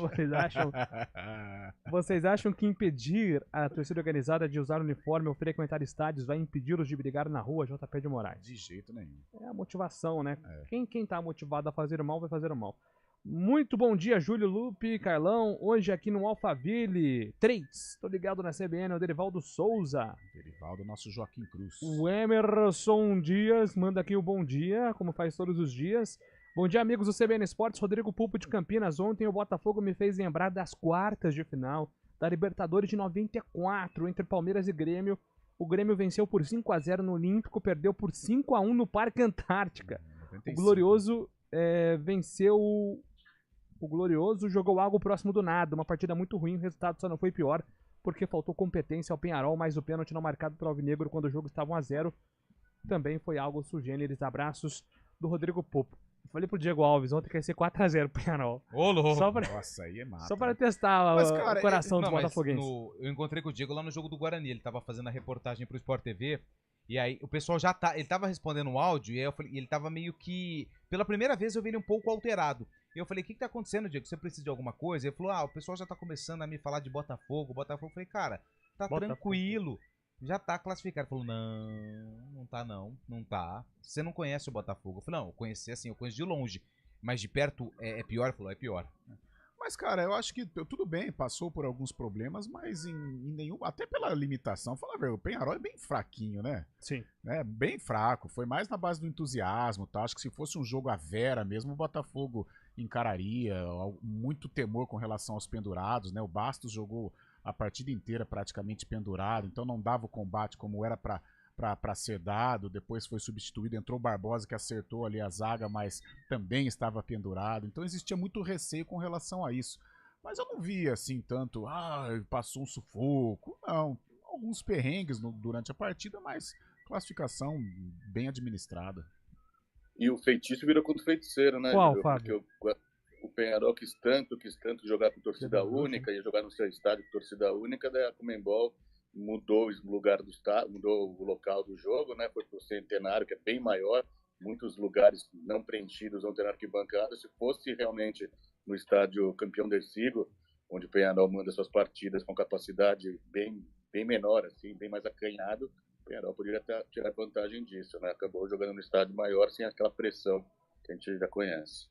Vocês acham que impedir a torcida organizada de usar uniforme ou frequentar estádios vai impedi-los de brigar na rua, JP de Moraes? De jeito nenhum. É a motivação, né? Quem tá motivado a fazer o mal, vai fazer o mal. Muito bom dia, Júlio, Lupe, Carlão. Hoje aqui no Alphaville 3. Tô ligado na CBN, é o Derivaldo Souza. Derivaldo, nosso Joaquim Cruz. O Emerson Dias manda aqui o bom dia, como faz todos os dias. Bom dia, amigos do CBN Esportes. Rodrigo Pulpo de Campinas. Ontem o Botafogo me fez lembrar das quartas de final da Libertadores de 94 entre Palmeiras e Grêmio. O Grêmio venceu por 5-0 no Olímpico, perdeu por 5-1 no Parque Antártica. 95. O Glorioso venceu... O Glorioso jogou algo próximo do nada, uma partida muito ruim, o resultado só não foi pior, porque faltou competência ao Penharol, mas o pênalti não marcado para o Alvinegro quando o jogo estava 1-0 também foi algo sugêneres. Abraços do Rodrigo Popo. Falei pro Diego Alves ontem que ia ser 4-0 pro Penharol. Ô, louco! Nossa, aí é mata. Só para testar o coração do Botafoguense. Eu encontrei com o Diego lá no jogo do Guarani, ele tava fazendo a reportagem pro Sport TV. E aí, o pessoal ele tava respondendo um áudio, e aí eu falei, ele tava meio que... Pela primeira vez eu vi ele um pouco alterado. E eu falei, o que tá acontecendo, Diego? Você precisa de alguma coisa? Ele falou, o pessoal já tá começando a me falar de Botafogo. Eu falei, cara, tá tranquilo. Já tá classificado. Ele falou, não tá não. Não tá. Você não conhece o Botafogo. Eu falei, não, eu conheci assim, eu conheço de longe. Mas de perto é pior? Ele falou, é pior. Mas, cara, eu acho que tudo bem, passou por alguns problemas, mas em nenhum... Até pela limitação, fala a verdade, o Penharol é bem fraquinho, né? Sim. Bem fraco, foi mais na base do entusiasmo, tá? Acho que se fosse um jogo à vera mesmo, o Botafogo encararia, muito temor com relação aos pendurados, né? O Bastos jogou a partida inteira praticamente pendurado, então não dava o combate como era pra ser dado. Depois foi substituído, entrou o Barbosa que acertou ali a zaga, mas também estava pendurado, então existia muito receio com relação a isso, mas eu não via assim tanto, passou um sufoco, não, alguns perrengues durante a partida, mas classificação bem administrada. E o feitiço virou contra o feiticeiro, né? Qual, Fábio? Porque o Penharol quis tanto jogar com torcida única, ia jogar no seu estádio com torcida única, daí a Conmebol mudou o lugar do estádio, mudou o local do jogo, né? Foi pro Centenário, que é bem maior, muitos lugares não preenchidos vão ter arquibancada. Se fosse realmente no estádio Campeão Dercigo, onde o Penharol manda suas partidas com capacidade bem menor, assim, bem mais acanhado, o Penharol poderia tirar vantagem disso, né? Acabou jogando no estádio maior sem aquela pressão que a gente já conhece.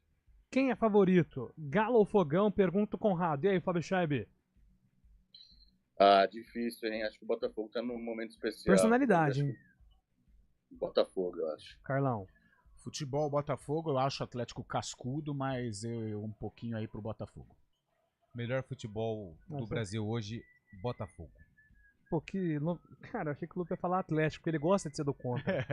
Quem é favorito? Galo ou Fogão? Pergunta o Conrado. E aí, Fábio Scheibe? Difícil, hein? Acho que o Botafogo tá num momento especial. Personalidade, hein? Botafogo, eu acho. Carlão. Futebol, Botafogo, eu acho o Atlético cascudo, mas eu um pouquinho aí pro Botafogo. Melhor futebol do Brasil hoje, Botafogo. Pô, cara, eu achei que o Lupe ia falar Atlético, porque ele gosta de ser do contra.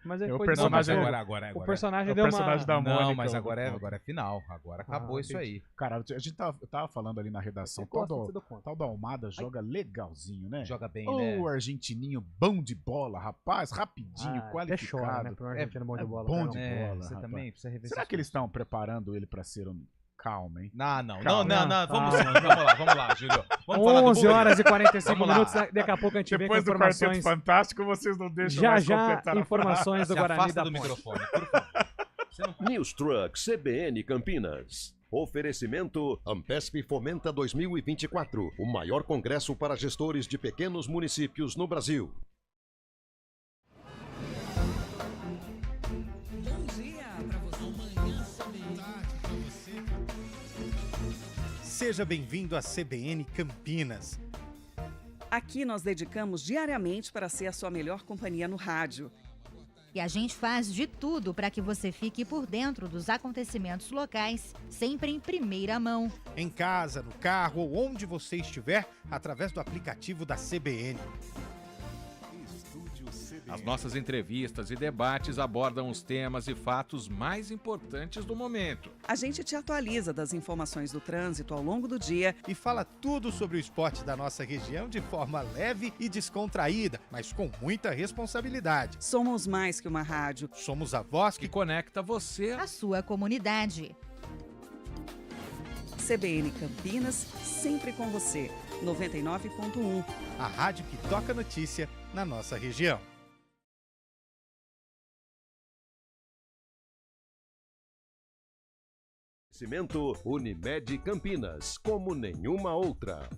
Mas ele o personagem agora. O personagem deu uma... da Mônica. Não, mas agora é final. Agora acabou isso aí. Cara, a gente tava falando ali na redação, tal da Almada joga legalzinho, né? Joga bem, né? O argentininho bom de bola, rapaz, rapidinho, qualificado. Chora, né? Pro argentino bom de bola. Bom de bola, você rapaz. também precisa rever. Será que eles estão preparando ele pra ser um... Calma, hein? Não. Vamos lá, Júlio. 11 horas e 45 minutos. Daqui a pouco a gente vê com informações. Depois do Quarteto Fantástico, vocês não deixam mais completar informações do Guarani da do microfone, por favor. News Truck CBN Campinas. Oferecimento Ampesp Fomenta 2024, o maior congresso para gestores de pequenos municípios no Brasil. Seja bem-vindo à CBN Campinas. Aqui nós dedicamos diariamente para ser a sua melhor companhia no rádio. E a gente faz de tudo para que você fique por dentro dos acontecimentos locais, sempre em primeira mão. Em casa, no carro ou onde você estiver, através do aplicativo da CBN. As nossas entrevistas e debates abordam os temas e fatos mais importantes do momento. A gente te atualiza das informações do trânsito ao longo do dia e fala tudo sobre o esporte da nossa região de forma leve e descontraída, mas com muita responsabilidade. Somos mais que uma rádio. Somos a voz que conecta você à sua comunidade. CBN Campinas, sempre com você. 99.1. A rádio que toca notícia na nossa região. Cimento Unimed Campinas, como nenhuma outra.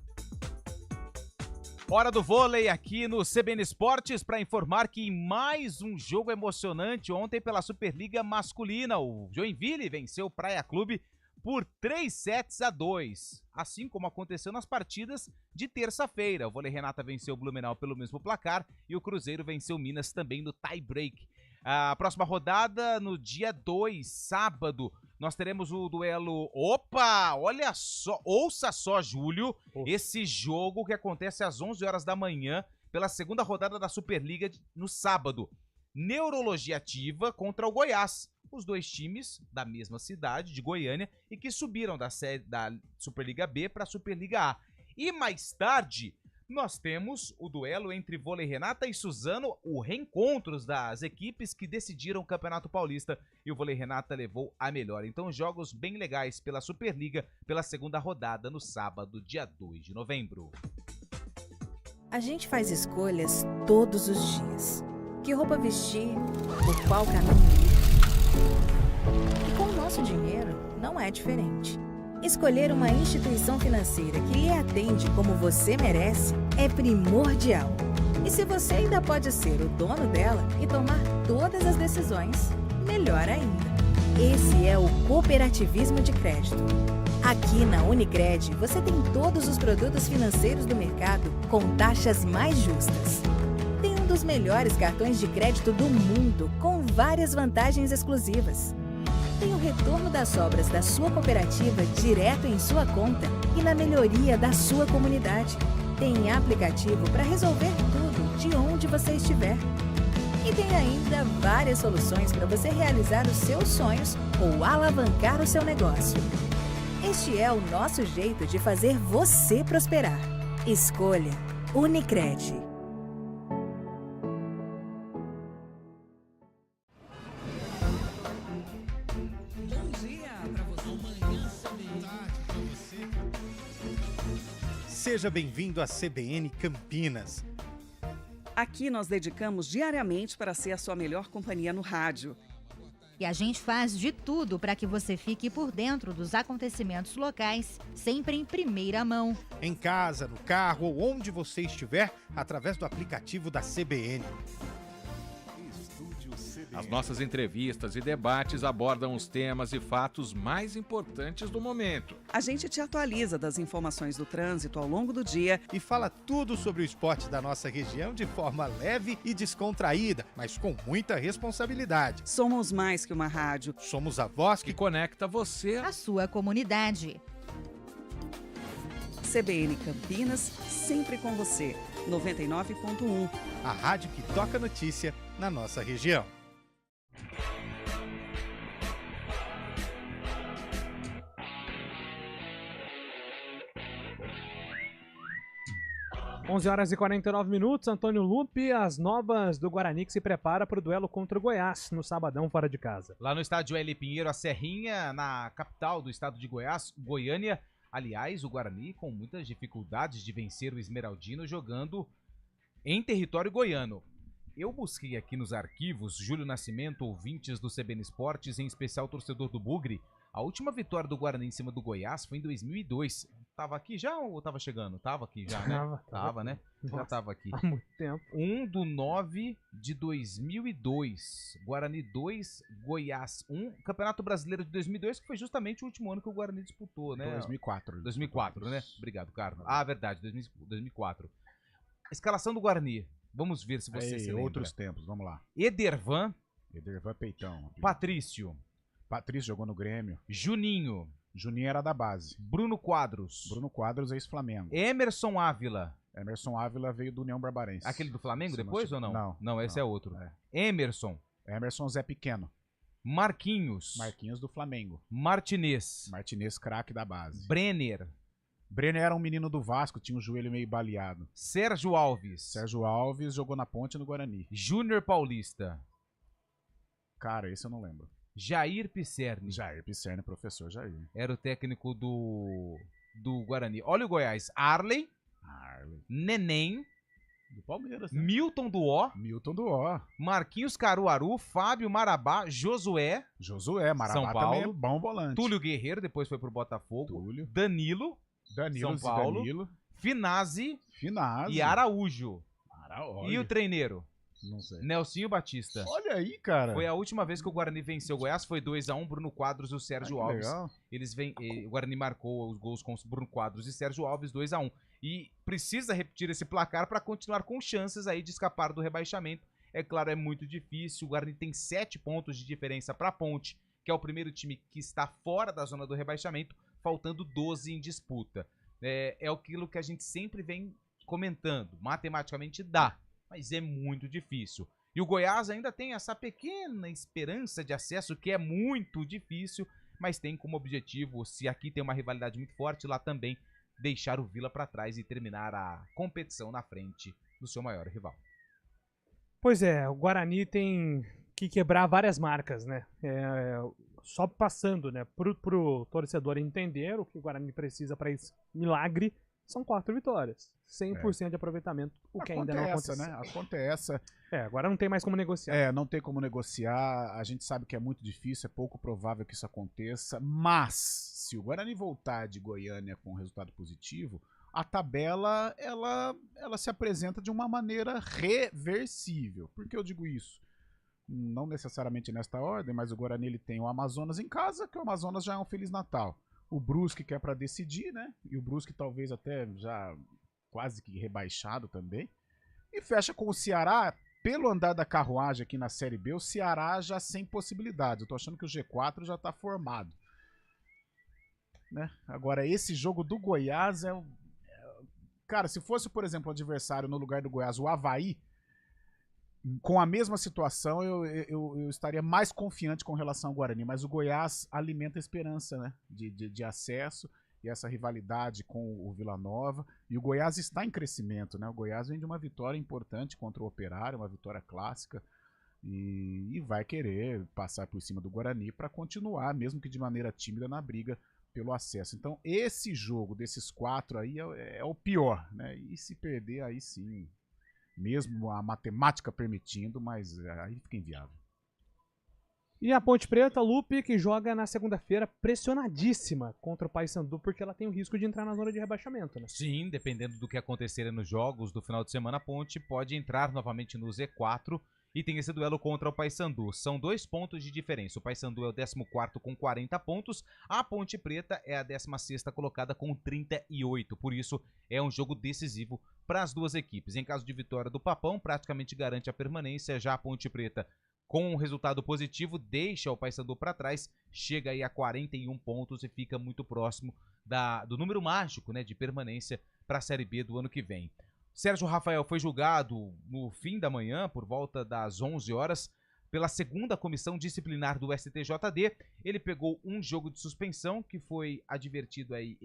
Hora do vôlei aqui no CBN Esportes para informar que em mais um jogo emocionante ontem pela Superliga Masculina, o Joinville venceu o Praia Clube por 3-2, assim como aconteceu nas partidas de terça-feira. O Vôlei Renata venceu o Blumenau pelo mesmo placar e o Cruzeiro venceu o Minas também no tie-break. A próxima rodada no dia 2, sábado, nós teremos o duelo... Opa! Olha só, ouça só, Júlio, esse jogo que acontece às 11 horas da manhã pela segunda rodada da Superliga no sábado. Neurologia Ativa contra o Goiás. Os dois times da mesma cidade, de Goiânia, e que subiram da Superliga B para a Superliga A. E mais tarde, nós temos o duelo entre Vôlei Renata e Suzano, o reencontro das equipes que decidiram o Campeonato Paulista, e o Vôlei Renata levou a melhor. Então, jogos bem legais pela Superliga, pela segunda rodada no sábado, dia 2 de novembro. A gente faz escolhas todos os dias. Que roupa vestir, por qual caminho ir. E com o nosso dinheiro, não é diferente. Escolher uma instituição financeira que lhe atende como você merece é primordial. E se você ainda pode ser o dono dela e tomar todas as decisões, melhor ainda. Esse é o cooperativismo de crédito. Aqui na Unicred, você tem todos os produtos financeiros do mercado com taxas mais justas. Tem um dos melhores cartões de crédito do mundo, com várias vantagens exclusivas. Tem o retorno das sobras da sua cooperativa direto em sua conta e na melhoria da sua comunidade. Tem aplicativo para resolver tudo de onde você estiver. E tem ainda várias soluções para você realizar os seus sonhos ou alavancar o seu negócio. Este é o nosso jeito de fazer você prosperar. Escolha Unicred. Seja bem-vindo à CBN Campinas. Aqui nós dedicamos diariamente para ser a sua melhor companhia no rádio. E a gente faz de tudo para que você fique por dentro dos acontecimentos locais, sempre em primeira mão. Em casa, no carro ou onde você estiver, através do aplicativo da CBN. As nossas entrevistas e debates abordam os temas e fatos mais importantes do momento. A gente te atualiza das informações do trânsito ao longo do dia e fala tudo sobre o esporte da nossa região de forma leve e descontraída, mas com muita responsabilidade. Somos mais que uma rádio. Somos a voz que conecta você à sua comunidade. CBN Campinas, sempre com você. 99.1. A rádio que toca notícia na nossa região. 11h49, Antônio Lupe, as novas do Guarani que se prepara para o duelo contra o Goiás, no sabadão fora de casa. Lá no estádio L. Pinheiro, a Serrinha, na capital do estado de Goiás, Goiânia. Aliás, o Guarani com muitas dificuldades de vencer o Esmeraldino jogando em território goiano. Eu busquei aqui nos arquivos, Júlio Nascimento, ouvintes do CBN Esportes, em especial torcedor do Bugre. A última vitória do Guarani em cima do Goiás foi em 2002. Tava aqui já ou tava chegando? Tava aqui já, né? Tava, né? Já tava aqui. Há muito tempo. 1/9/2002. Guarani 2, Goiás 1. Campeonato Brasileiro de 2002, que foi justamente o último ano que o Guarani disputou, né? 2004. 2004, né? Obrigado, Carlos. Ah, verdade, 2004. Escalação do Guarani. Vamos ver se você se lembra. Outros tempos, vamos lá. Edervan Peitão. Patrício jogou no Grêmio. Juninho era da base. Bruno Quadros, ex-Flamengo. Emerson Ávila veio do União Barbarense. Aquele do Flamengo depois ou não? Não, esse é outro. É. Emerson Zé Pequeno. Marquinhos do Flamengo. Martinez, craque da base. Brenner era um menino do Vasco, tinha um joelho meio baleado. Sérgio Alves jogou na Ponte no Guarani. Júnior Paulista. Cara, esse eu não lembro. Jair Pisserni. Jair Pisserni, professor Jair. Era o técnico do Guarani. Olha o Goiás. Arley. Neném. Do Palmeiras, né? Milton Duó. Milton Duó. Marquinhos Caruaru, Fábio Marabá, Josué. Marabá São Paulo. também é bom volante. Túlio Guerreiro, depois foi pro Botafogo. Túlio. Danilo, São Paulo. Finazzi e Araújo. E o treineiro? Não sei. Nelsinho Batista. Olha aí, cara. Foi a última vez que o Guarani venceu o Goiás, foi 2-1, Bruno Quadros e o Sérgio Alves. Legal. O Guarani marcou os gols com Bruno Quadros e Sérgio Alves, 2-1. E precisa repetir esse placar para continuar com chances aí de escapar do rebaixamento. É claro, é muito difícil. O Guarani tem 7 pontos de diferença para a Ponte, que é o primeiro time que está fora da zona do rebaixamento, faltando 12 em disputa. É aquilo que a gente sempre vem comentando. Matematicamente dá, mas é muito difícil. E o Goiás ainda tem essa pequena esperança de acesso, que é muito difícil, mas tem como objetivo, se aqui tem uma rivalidade muito forte, lá também deixar o Vila para trás e terminar a competição na frente do seu maior rival. Pois é, o Guarani tem que quebrar várias marcas, né? Só passando, né, pro torcedor entender o que o Guarani precisa para esse milagre, são 4 vitórias. 100% de aproveitamento, o que ainda não aconteceu. Né? A conta é essa. Agora não tem mais como negociar. Não tem como negociar. A gente sabe que é muito difícil, é pouco provável que isso aconteça. Mas, se o Guarani voltar de Goiânia com resultado positivo, a tabela, ela se apresenta de uma maneira reversível. Por que eu digo isso? Não necessariamente nesta ordem, mas o Guarani ele tem o Amazonas em casa, que o Amazonas já é um Feliz Natal. O Brusque que é para decidir, né? E o Brusque talvez até já quase que rebaixado também. E fecha com o Ceará, pelo andar da carruagem aqui na Série B, o Ceará já sem possibilidades. Eu tô achando que o G4 já tá formado. Né? Agora, esse jogo do Goiás cara, se fosse, por exemplo, o adversário no lugar do Goiás, o Avaí, com a mesma situação, eu estaria mais confiante com relação ao Guarani, mas o Goiás alimenta a esperança, né, de acesso e essa rivalidade com o Vila Nova, e o Goiás está em crescimento, né, o Goiás vem de uma vitória importante contra o Operário, uma vitória clássica, e vai querer passar por cima do Guarani para continuar, mesmo que de maneira tímida, na briga pelo acesso. Então esse jogo desses 4 aí é o pior, né, e se perder aí sim, mesmo a matemática permitindo, mas aí fica inviável. E a Ponte Preta, Lupe, que joga na segunda-feira pressionadíssima contra o Paysandu, porque ela tem o risco de entrar na zona de rebaixamento, né? Sim, dependendo do que acontecer nos jogos do final de semana, a Ponte pode entrar novamente no Z4 e tem esse duelo contra o Paysandu. São 2 pontos de diferença. O Paysandu é o 14º com 40 pontos, a Ponte Preta é a 16ª colocada com 38. Por isso, é um jogo decisivo para as duas equipes. Em caso de vitória do Papão, praticamente garante a permanência. Já a Ponte Preta, com um resultado positivo, deixa o Paysandu para trás, chega aí a 41 pontos e fica muito próximo do número mágico, né, de permanência para a Série B do ano que vem. Sérgio Rafael foi julgado no fim da manhã, por volta das 11 horas, pela 2ª Comissão Disciplinar do STJD. Ele pegou um jogo de suspensão, que foi advertido aí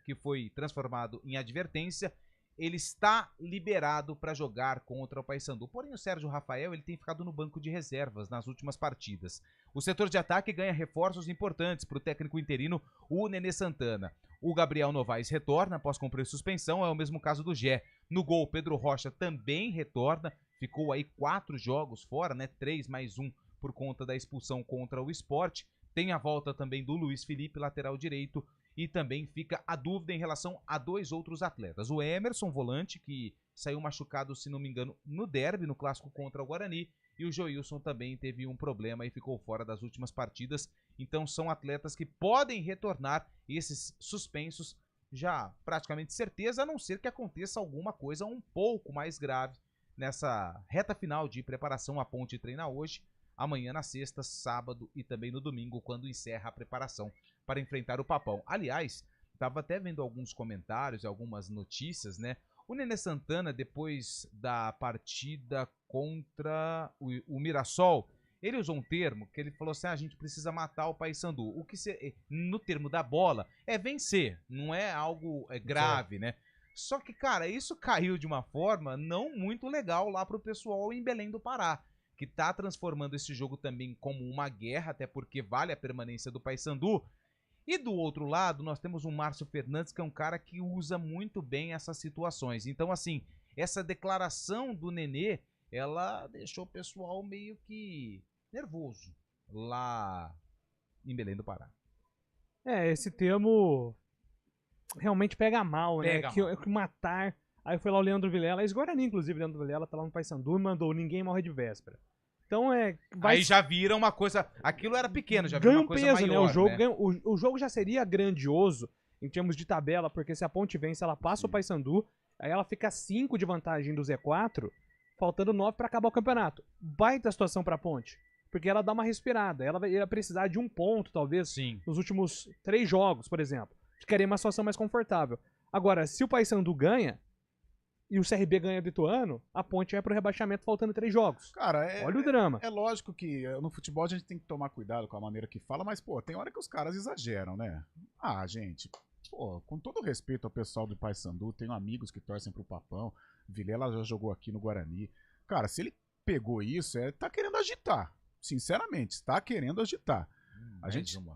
que foi transformado em advertência. Ele está liberado para jogar contra o Paysandu. Porém, o Sérgio Rafael ele tem ficado no banco de reservas nas últimas partidas. O setor de ataque ganha reforços importantes para o técnico interino, o Nenê Santana. O Gabriel Novaes retorna após cumprir suspensão, é o mesmo caso do Gé. No gol, Pedro Rocha também retorna, ficou aí 4 jogos fora, né? 3 mais 1 por conta da expulsão contra o Sport. Tem a volta também do Luiz Felipe, lateral direito. E também fica a dúvida em relação a 2 outros atletas. O Emerson, volante, que saiu machucado, se não me engano, no derby, no clássico contra o Guarani. E o Joilson também teve um problema e ficou fora das últimas partidas. Então são atletas que podem retornar, esses suspensos, já praticamente certeza, a não ser que aconteça alguma coisa um pouco mais grave nessa reta final de preparação. A Ponte treina hoje, amanhã na sexta, sábado e também no domingo, quando encerra a preparação para enfrentar o Papão. Aliás, estava até vendo alguns comentários e algumas notícias, né? O Nenê Santana, depois da partida contra o Mirassol, ele usou um termo que ele falou assim, a gente precisa matar o Paysandu. O que no termo da bola é vencer, não é algo grave, né? Só que, cara, isso caiu de uma forma não muito legal lá pro pessoal em Belém do Pará. que tá transformando esse jogo também como uma guerra, até porque vale a permanência do Paysandu. E do outro lado, nós temos o Márcio Fernandes, que é um cara que usa muito bem essas situações. Então, assim, essa declaração do Nenê, ela deixou o pessoal meio que nervoso lá em Belém do Pará. Esse termo realmente pega mal, né? Que matar. Aí foi lá o Leandro Vilela, ex-Guarani, inclusive, Leandro Vilela tá lá no Paysandu e mandou ninguém morre de véspera. Então aí já vira uma coisa. Aquilo era pequeno, já virou uma coisa peso, maior, né? O jogo, né? O jogo já seria grandioso em termos de tabela, porque se a Ponte vence, ela passa o Paysandu, aí ela fica 5 de vantagem do Z4, faltando 9 pra acabar o campeonato. Baita situação pra Ponte, porque ela dá uma respirada. Ela ia precisar de um ponto, talvez, nos últimos 3 jogos, por exemplo. Ficaria uma situação mais confortável. Agora, se o Paysandu ganha e o CRB ganha do Ituano, a Ponte vai pro rebaixamento faltando 3 jogos. Cara, olha o drama. É lógico que no futebol a gente tem que tomar cuidado com a maneira que fala, mas, pô, tem hora que os caras exageram, né? Ah, gente, pô, com todo respeito ao pessoal do Paysandu, tenho amigos que torcem pro Papão, Vilela já jogou aqui no Guarani. Cara, se ele pegou isso, tá querendo agitar. Sinceramente, está querendo agitar.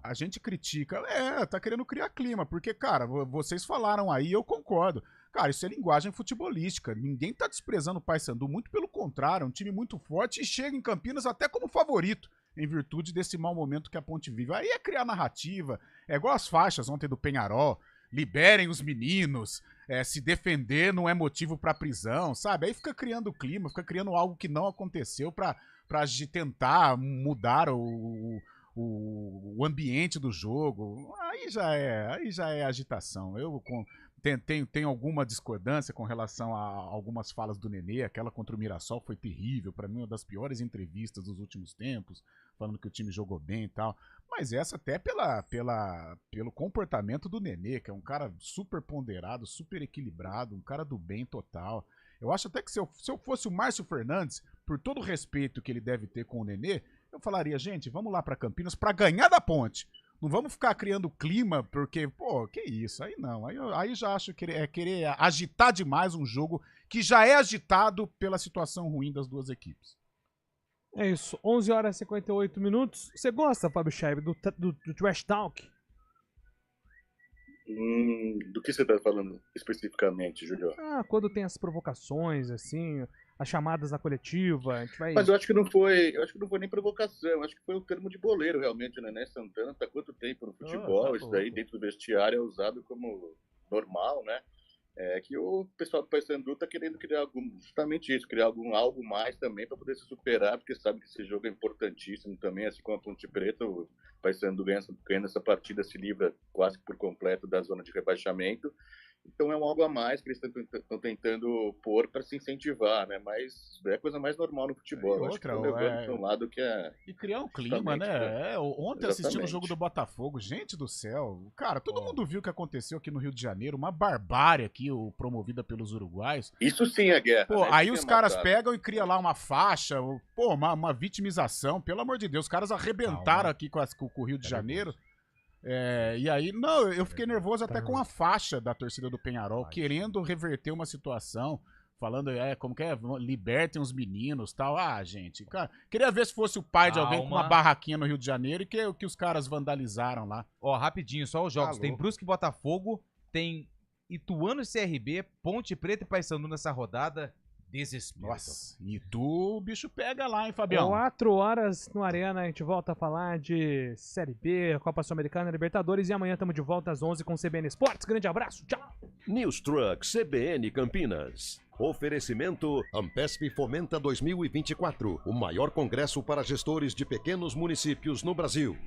A gente critica, tá querendo criar clima, porque, cara, vocês falaram aí, eu concordo. Cara, isso é linguagem futebolística. Ninguém tá desprezando o Paysandu, muito pelo contrário, é um time muito forte e chega em Campinas até como favorito, em virtude desse mau momento que a Ponte vive. Aí é criar narrativa, é igual as faixas ontem do Penharol, liberem os meninos, se defender não é motivo pra prisão, sabe? Aí fica criando clima, fica criando algo que não aconteceu pra tentar mudar o ambiente do jogo. Aí já é agitação. Eu tenho alguma discordância com relação a algumas falas do Nenê. Aquela contra o Mirassol foi terrível, para mim uma das piores entrevistas dos últimos tempos, falando que o time jogou bem e tal. Mas essa até pelo comportamento do Nenê, que é um cara super ponderado, super equilibrado, um cara do bem total. Eu acho até que se eu fosse o Márcio Fernandes, por todo o respeito que ele deve ter com o Nenê, eu falaria, gente, vamos lá para Campinas para ganhar da Ponte. Não vamos ficar criando clima, porque, pô, que isso? Aí não. Aí já acho que é querer agitar demais um jogo que já é agitado pela situação ruim das duas equipes. É isso, 11 horas e 58 minutos. Você gosta, Fábio Scheib, do Trash Talk? Do que você tá falando especificamente, Júlio? Quando tem as provocações, assim, as chamadas na coletiva, a gente vai... Mas eu acho que não foi nem provocação, acho que foi o termo de boleiro, realmente, né? Santana tá há quanto tempo no futebol, isso daí dentro do vestiário é usado como normal, né? É que o pessoal do Paysandu tá querendo criar justamente isso, criar algo mais também para poder se superar, porque sabe que esse jogo é importantíssimo também, assim como a Ponte Preta, o Paysandu ganhando essa partida, se livra quase que por completo da zona de rebaixamento. Então é algo a mais que eles estão tentando pôr para se incentivar, né? Mas é a coisa mais normal no futebol. Acho que levando para um lado que é... E criar um clima, né? Ontem assistindo o jogo do Botafogo, gente do céu. Cara, todo mundo viu o que aconteceu aqui no Rio de Janeiro, uma barbárie aqui, promovida pelos uruguaios. Isso sim é guerra. Pô, né? Aí os caras pegam e criam lá uma faixa, uma vitimização. Pelo amor de Deus, os caras arrebentaram aqui com o Rio de Janeiro. E aí, eu fiquei nervoso até com a faixa da torcida do Penharol, querendo reverter uma situação, falando, como que é, libertem os meninos, tal. Gente, cara, queria ver se fosse o pai de alguém com uma barraquinha no Rio de Janeiro e que os caras vandalizaram lá. Rapidinho, só os jogos, tem Brusque e Botafogo, tem Ituano e CRB, Ponte Preta e Paysandu nessa rodada. Desespero. Nossa, e o bicho pega lá, hein, Fabião? 4 horas no Arena, a gente volta a falar de Série B, Copa Sul-Americana, Libertadores, e amanhã estamos de volta às 11 com o CBN Esportes. Grande abraço, tchau! News Truck CBN Campinas. Oferecimento Ampesp Fomenta 2024, o maior congresso para gestores de pequenos municípios no Brasil.